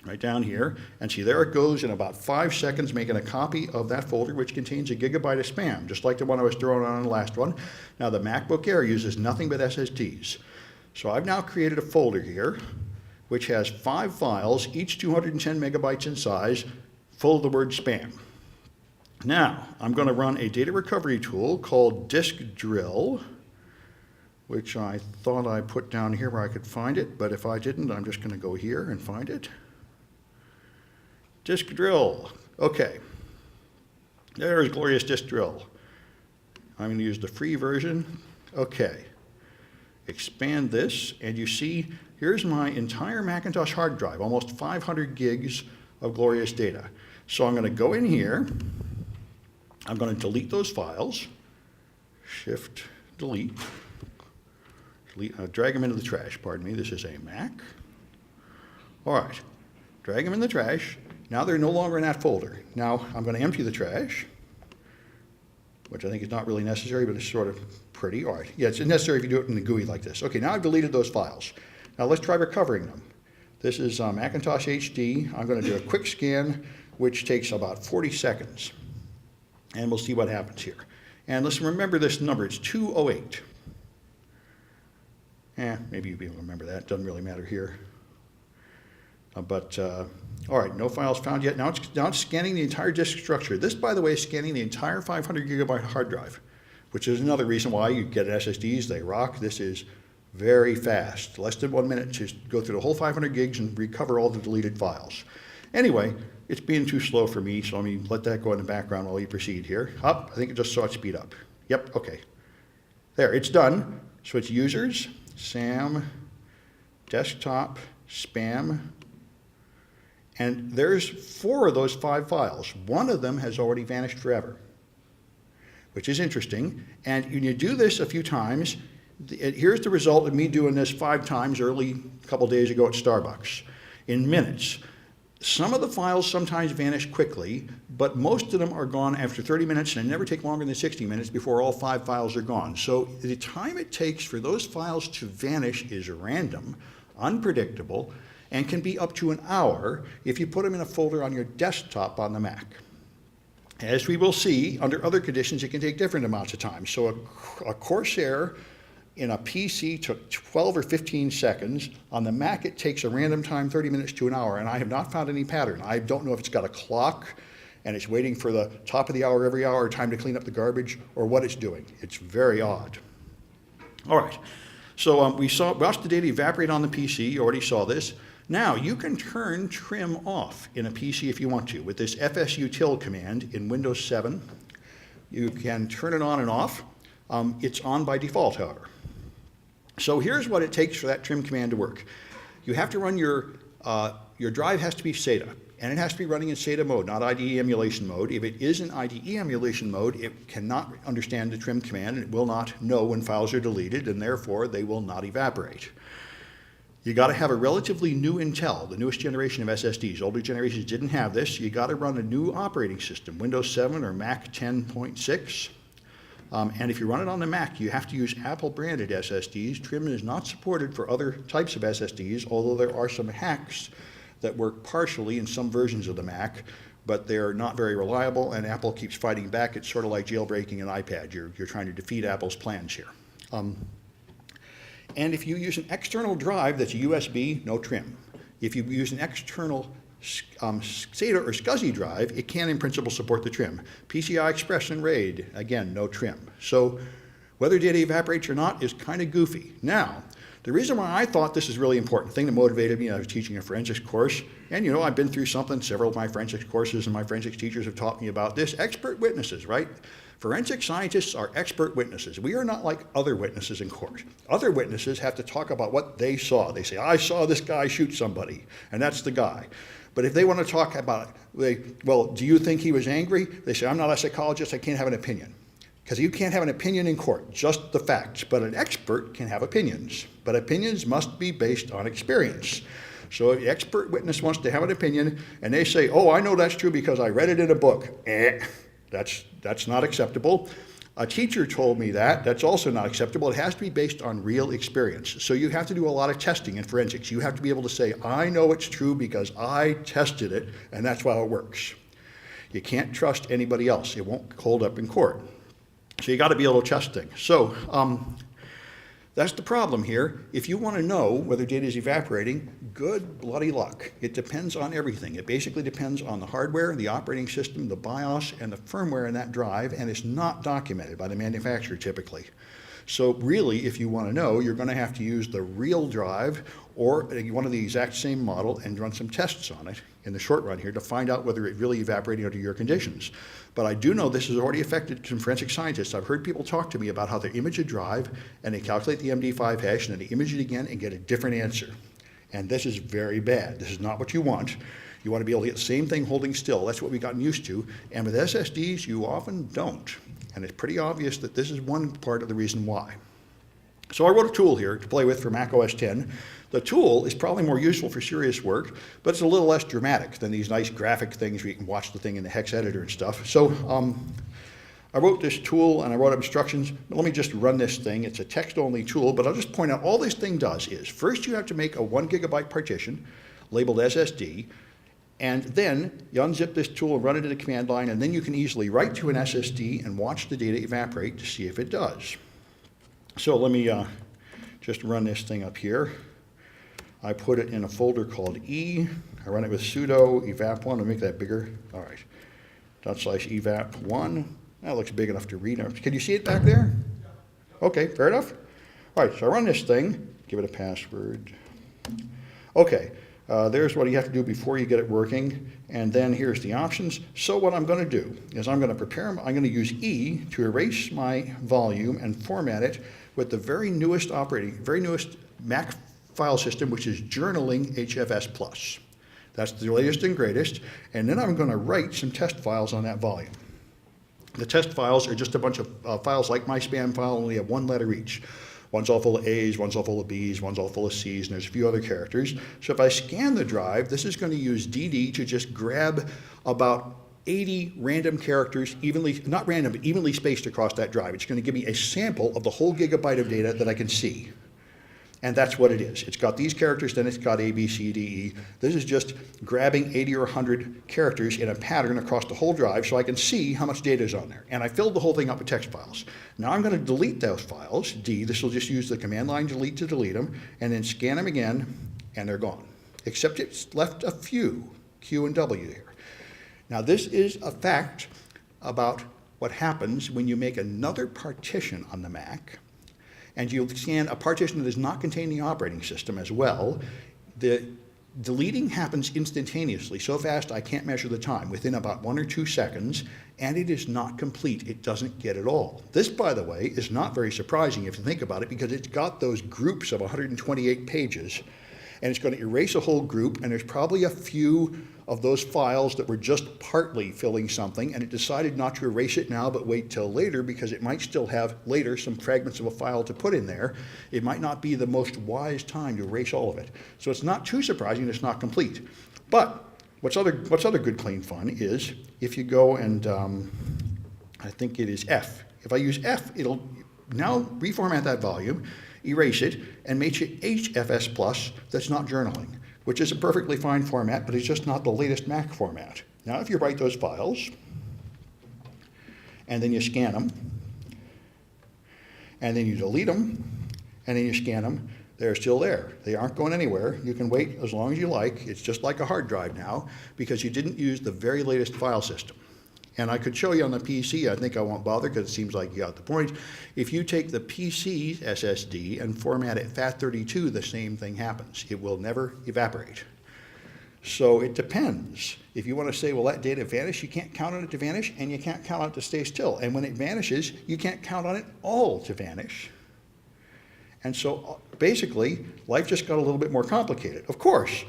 right down here, and see there it goes in about 5 seconds, making a copy of that folder, which contains a gigabyte of spam, just like the one I was throwing on the last one. Now the MacBook Air uses nothing but SSDs. So I've now created a folder here, which has 5 files, each 210 megabytes in size, full of the word spam. Now, I'm going to run a data recovery tool called disk drill, which I thought I put down here where I could find it, but if I didn't, I'm just going to go here and find it. Disk drill. Okay. There's glorious disk drill. I'm going to use the free version. Okay. Expand this, and you see, here's my entire Macintosh hard drive, almost 500 gigs of glorious data. So I'm going to go in here. I'm going to delete those files. Shift, delete. Drag them into the trash. Pardon me, this is a Mac. All right. Drag them in the trash. Now they're no longer in that folder. Now I'm going to empty the trash, which I think is not really necessary, but it's sort of pretty. All right. Yeah, it's necessary if you do it in the GUI like this. Okay, now I've deleted those files. Now let's try recovering them. This is Macintosh HD. I'm going to do a quick scan, which takes about 40 seconds. And we'll see what happens here. And let's remember this number. It's 208. Maybe you'll be able to remember that. Doesn't really matter here. All right, no files found yet. Now it's scanning the entire disk structure. This, by the way, is scanning the entire 500 gigabyte hard drive, which is another reason why you get SSDs. They rock. This is very fast. Less than 1 minute to go through the whole 500 gigs and recover all the deleted files. Anyway, it's being too slow for me, so let me let that go in the background while you proceed here. Up, I think it just saw it speed up. Yep, okay. There, it's done. Switch users, SAM, desktop, spam, and there's 4 of those 5 files. One of them has already vanished forever, which is interesting. And when you do this a few times, here's the result of me doing this 5 times early a couple days ago at Starbucks in minutes. Some of the files sometimes vanish quickly, but most of them are gone after 30 minutes, and they never take longer than 60 minutes before all 5 files are gone. So the time it takes for those files to vanish is random, unpredictable, and can be up to an hour if you put them in a folder on your desktop on the Mac. As we will see, under other conditions, it can take different amounts of time. So a Corsair in a PC took 12 or 15 seconds. On the Mac, it takes a random time, 30 minutes to an hour, and I have not found any pattern. I don't know if it's got a clock and it's waiting for the top of the hour every hour, time to clean up the garbage, or what it's doing. It's very odd. All right, so we watched the data evaporate on the PC. You already saw this. Now, you can turn trim off in a PC if you want to. With this fsutil command in Windows 7, you can turn it on and off. It's on by default, however. So here's what it takes for that trim command to work. You have to run your drive has to be SATA, and it has to be running in SATA mode, not IDE emulation mode. If it is in IDE emulation mode, it cannot understand the trim command, and it will not know when files are deleted, and therefore they will not evaporate. You got to have a relatively new Intel, the newest generation of SSDs. Older generations didn't have this. You got to run a new operating system, Windows 7 or Mac 10.6. And if you run it on the Mac, you have to use Apple-branded SSDs. Trim is not supported for other types of SSDs, although there are some hacks that work partially in some versions of the Mac, but they're not very reliable, and Apple keeps fighting back. It's sort of like jailbreaking an iPad. You're trying to defeat Apple's plans here. And if you use an external drive that's a USB, no trim. If you use an external SATA or SCSI drive, it can in principle support the trim. PCI Express and RAID, again, no trim. So whether data evaporates or not is kind of goofy. Now, the reason why I thought this is really important, the thing that motivated me, I was teaching a forensics course, and I've been through something, several of my forensics courses and my forensics teachers have taught me about this, expert witnesses, right? Forensic scientists are expert witnesses. We are not like other witnesses in court. Other witnesses have to talk about what they saw. They say, I saw this guy shoot somebody, and that's the guy. But if they want to talk about it, well, do you think he was angry? They say, I'm not a psychologist, I can't have an opinion. Because you can't have an opinion in court, just the facts. But an expert can have opinions. But opinions must be based on experience. So if the expert witness wants to have an opinion, and they say, oh, I know that's true because I read it in a book. That's not acceptable. A teacher told me that. That's also not acceptable. It has to be based on real experience. So you have to do a lot of testing in forensics. You have to be able to say, I know it's true because I tested it, and that's why it works. You can't trust anybody else. It won't hold up in court. So you got to be able to test things. So that's the problem here. If you want to know whether data is evaporating, good bloody luck. It depends on everything. It basically depends on the hardware, the operating system, the BIOS, and the firmware in that drive, and it's not documented by the manufacturer typically. So really, if you want to know, you're going to have to use the real drive or one of the exact same model and run some tests on it in the short run here to find out whether it really evaporated under your conditions. But I do know this has already affected some forensic scientists. I've heard people talk to me about how they image a drive and they calculate the MD5 hash and then they image it again and get a different answer. And this is very bad. This is not what you want. You want to be able to get the same thing holding still. That's what we've gotten used to. And with SSDs, you often don't. And it's pretty obvious that this is one part of the reason why. So I wrote a tool here to play with for Mac OS X. The tool is probably more useful for serious work, but it's a little less dramatic than these nice graphic things where you can watch the thing in the hex editor and stuff. So I wrote this tool and I wrote instructions. Let me just run this thing. It's a text-only tool, but I'll just point out all this thing does is first you have to make a 1 GB partition labeled SSD, and then you unzip this tool and run it in the command line, and then you can easily write to an SSD and watch the data evaporate to see if it does. So let me just run this thing up here. I put it in a folder called E. I run it with sudo evap1. I'll make that bigger. All right. /evap1. That looks big enough to read. Can you see it back there? Okay, fair enough. All right, so I run this thing. Give it a password. Okay, there's what you have to do before you get it working. And then here's the options. So what I'm going to do is I'm going to use E to erase my volume and format it with the very newest Mac file system, which is journaling HFS+. That's the latest and greatest. And then I'm going to write some test files on that volume. The test files are just a bunch of files like my spam file, only have one letter each. One's all full of A's, one's all full of B's, one's all full of C's, and there's a few other characters. So if I scan the drive, this is going to use DD to just grab about 80 random characters, not random, but evenly spaced across that drive. It's going to give me a sample of the whole gigabyte of data that I can see. And that's what it is. It's got these characters, then it's got A, B, C, D, E. This is just grabbing 80 or 100 characters in a pattern across the whole drive so I can see how much data is on there. And I filled the whole thing up with text files. Now I'm going to delete those files. D, this will just use the command line delete to delete them, and then scan them again, and they're gone. Except it's left a few, Q and W here. Now this is a fact about what happens when you make another partition on the Mac, and you scan a partition that does not contain the operating system as well. The deleting happens instantaneously, so fast I can't measure the time, within about 1 or 2 seconds, and it is not complete. It doesn't get it all. This, by the way, is not very surprising if you think about it, because it's got those groups of 128 pages, and it's going to erase a whole group, and there's probably a few of those files that were just partly filling something, and it decided not to erase it now but wait till later, because it might still have later some fragments of a file to put in there. It might not be the most wise time to erase all of it. So it's not too surprising it's not complete. But what's other good clean fun is if you go and I think it is F. If I use F, it'll now reformat that volume, erase it, and make it HFS+ that's not journaling, which is a perfectly fine format, but it's just not the latest Mac format. Now, if you write those files, and then you scan them, and then you delete them, and then you scan them, they're still there. They aren't going anywhere. You can wait as long as you like. It's just like a hard drive now, because you didn't use the very latest file system. And I could show you on the PC. I think I won't bother because it seems like you got the point. If you take the PC's SSD and format it FAT32, the same thing happens. It will never evaporate. So it depends. If you want to say, well, that data vanished, you can't count on it to vanish, and you can't count on it to stay still. And when it vanishes, you can't count on it all to vanish. And so basically, life just got a little bit more complicated. Of course,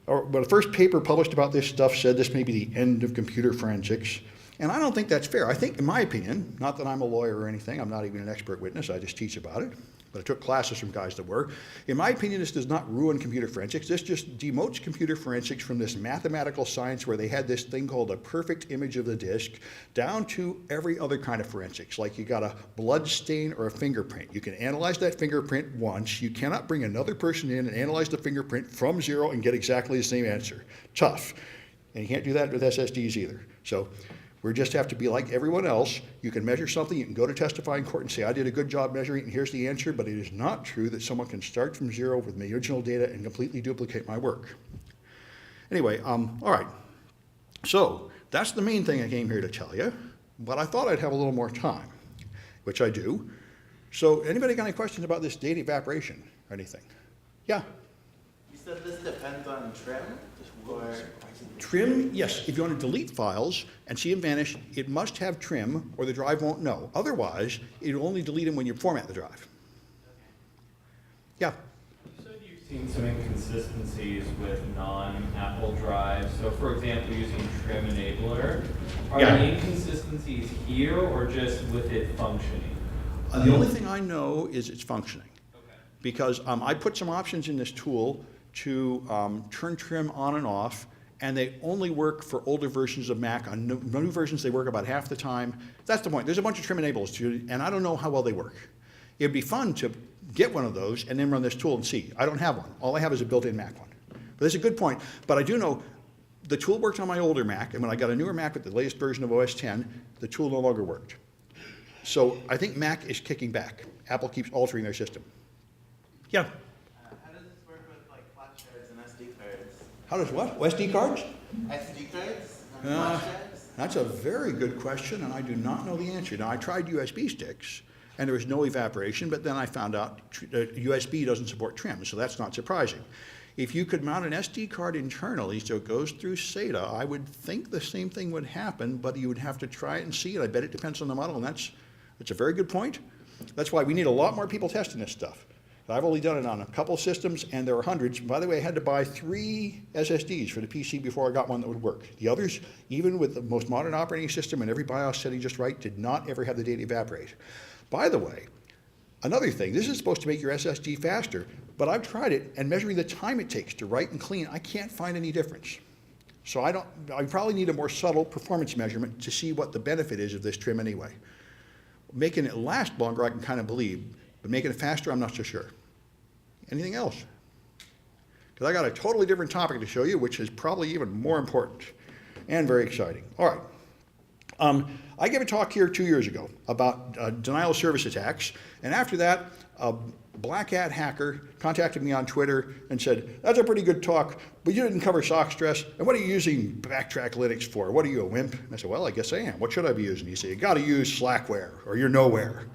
but the first paper published about this stuff said this may be the end of computer forensics. And I don't think that's fair. I think, in my opinion, not that I'm a lawyer or anything, I'm not even an expert witness, I just teach about it, but I took classes from guys that were. In my opinion, this does not ruin computer forensics. This just demotes computer forensics from this mathematical science where they had this thing called a perfect image of the disk down to every other kind of forensics. Like you got a blood stain or a fingerprint. You can analyze that fingerprint once. You cannot bring another person in and analyze the fingerprint from zero and get exactly the same answer. Tough. And you can't do that with SSDs either. So we just have to be like everyone else. You can measure something, you can go to testify in court and say, I did a good job measuring it, and here's the answer, but it is not true that someone can start from zero with my original data and completely duplicate my work. Anyway, all right. So that's the main thing I came here to tell you, but I thought I'd have a little more time, which I do. So anybody got any questions about this data evaporation or anything? Yeah? You said this depends on trim? Or Trim, yes. If you want to delete files and see them vanish, it must have trim or the drive won't know. Otherwise, it'll only delete them when you format the drive. Yeah? You said you've seen some inconsistencies with non-Apple drives. So for example, using trim enabler, are the inconsistencies here or just with it functioning? The only thing I know is it's functioning. Okay. Because I put some options in this tool to turn trim on and off, and they only work for older versions of Mac. On new versions, they work about half the time. That's the point. There's a bunch of trim enablers too, and I don't know how well they work. It'd be fun to get one of those and then run this tool and see. I don't have one. All I have is a built-in Mac one. But that's a good point. But I do know the tool worked on my older Mac, and when I got a newer Mac with the latest version of OS X, the tool no longer worked. So I think Mac is kicking back. Apple keeps altering their system. Yeah? How does what? SD cards? SD cards? Flash drives? That's a very good question, and I do not know the answer. Now, I tried USB sticks, and there was no evaporation, but then I found out USB doesn't support trim, so that's not surprising. If you could mount an SD card internally so it goes through SATA, I would think the same thing would happen, but you would have to try it and see, and I bet it depends on the model, and that's a very good point. That's why we need a lot more people testing this stuff. I've only done it on a couple systems, and there are hundreds. By the way, I had to buy 3 SSDs for the PC before I got one that would work. The others, even with the most modern operating system and every BIOS setting just right, did not ever have the data evaporate. By the way, another thing, this is supposed to make your SSD faster, but I've tried it, and measuring the time it takes to write and clean, I can't find any difference. So I probably need a more subtle performance measurement to see what the benefit is of this trim anyway. Making it last longer, I can kind of believe, but making it faster, I'm not so sure. Anything else? Because I got a totally different topic to show you, which is probably even more important and very exciting. All right. I gave a talk here 2 years ago about denial of service attacks, and after that, a black hat hacker contacted me on Twitter and said, that's a pretty good talk, but you didn't cover SocksDress, and what are you using Backtrack Linux for? What are you, a wimp? And I said, well, I guess I am. What should I be using? He said, you got to use Slackware, or you're nowhere.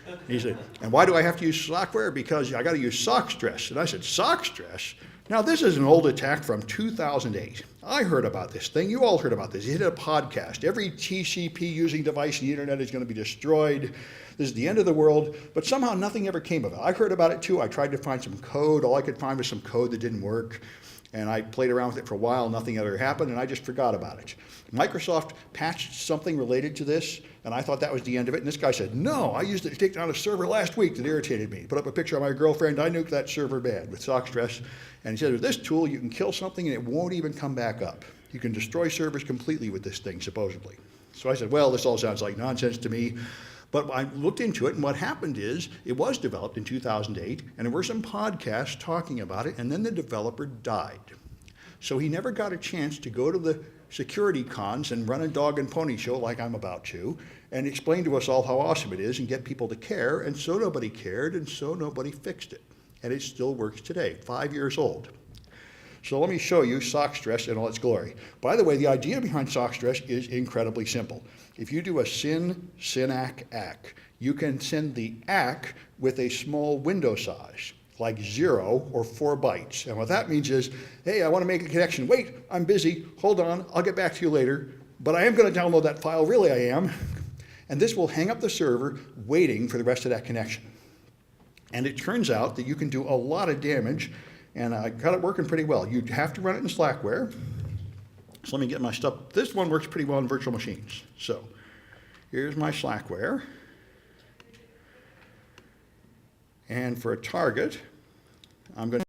And he said, and why do I have to use Slackware? Because I got to use SocksDress. And I said, SocksDress? Now, this is an old attack from 2008. I heard about this thing. You all heard about this. You did a podcast. Every TCP-using device on the internet is going to be destroyed. This is the end of the world. But somehow nothing ever came of it. I heard about it, too. I tried to find some code. All I could find was some code that didn't work. And I played around with it for a while. Nothing ever happened, and I just forgot about it. Microsoft patched something related to this, and I thought that was the end of it. And this guy said, no, I used it to take down a server last week that irritated me. Put up a picture of my girlfriend. I nuked that server bad with SocksDress. And he said, with this tool, you can kill something, and it won't even come back up. You can destroy servers completely with this thing, supposedly. So I said, well, this all sounds like nonsense to me. But I looked into it, and what happened is it was developed in 2008, and there were some podcasts talking about it, and then the developer died. So he never got a chance to go to the security cons and run a dog and pony show like I'm about to, and explain to us all how awesome it is and get people to care, and so nobody cared, and so nobody fixed it. And it still works today, 5 years old. So let me show you SocksDress in all its glory. By the way, the idea behind SocksDress is incredibly simple. If you do a SYN-ACK, you can send the ACK with a small window size, like 0 or 4 bytes. And what that means is, hey, I want to make a connection. Wait, I'm busy. Hold on. I'll get back to you later. But I am going to download that file. Really, I am. And this will hang up the server waiting for the rest of that connection. And it turns out that you can do a lot of damage, and I got it working pretty well. You'd have to run it in Slackware. So let me get my stuff. This one works pretty well in virtual machines. So here's my Slackware. And for a target, I'm going to